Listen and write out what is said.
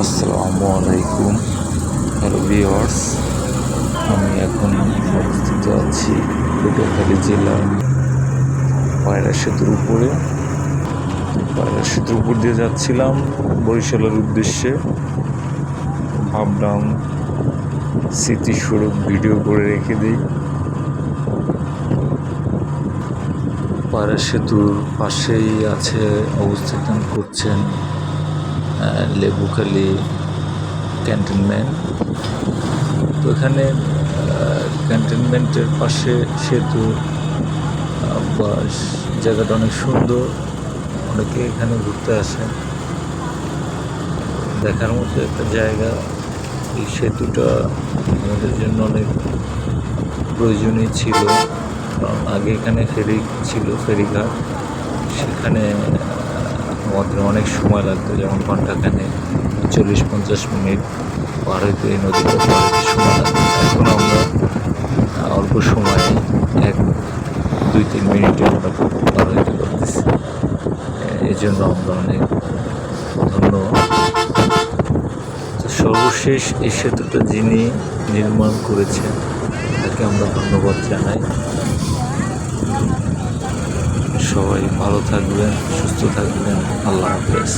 আসসালামু আলাইকুম। Hello viewers, আমি এখন অবস্থিত আছি পটুয়াখালী জেলার পায়রা সেতুর উপরে। পায়রা সেতুর উপর দিয়ে যাচ্ছিলাম বরিশালের উদ্দেশ্যে। ভাবলাম স্মৃতিস্বরূপ ভিডিও করে রেখে দিই। পায়রা সেতুর পাশেই আছে অবস্থান করছেন লেবুখালী ক্যান্টনমেন্ট। তো এখানে ক্যান্টনমেন্টের পাশে সেতু বা জায়গাটা অনেক সুন্দর, অনেকে এখানে ঘুরতে আসে, দেখার মতো একটা জায়গা। এই সেতুটা আমাদের জন্য অনেক প্রয়োজনীয় ছিল, কারণ আগে এখানে ফেরি ছিল, ফেরিঘাট। সেখানে আমাদের অনেক সময় লাগতো, যেমন ঘন্টাখানে 40-50 মিনিট পার হইতে এই নদীটা পার হইতে সময় লাগতো। এখন আমরা অল্প সময়ে 1-2-3 মিনিটে আমরা পার হইতে পারতেছি। এই জন্য আমরা অনেক ধন্য। সর্বশেষ এই সেতুটা যিনি নির্মাণ করেছেন তাকে আমরা ধন্যবাদ জানাই। সবাই ভালো থাকবেন, সুস্থ থাকবেন। আল্লাহ হাফেজ।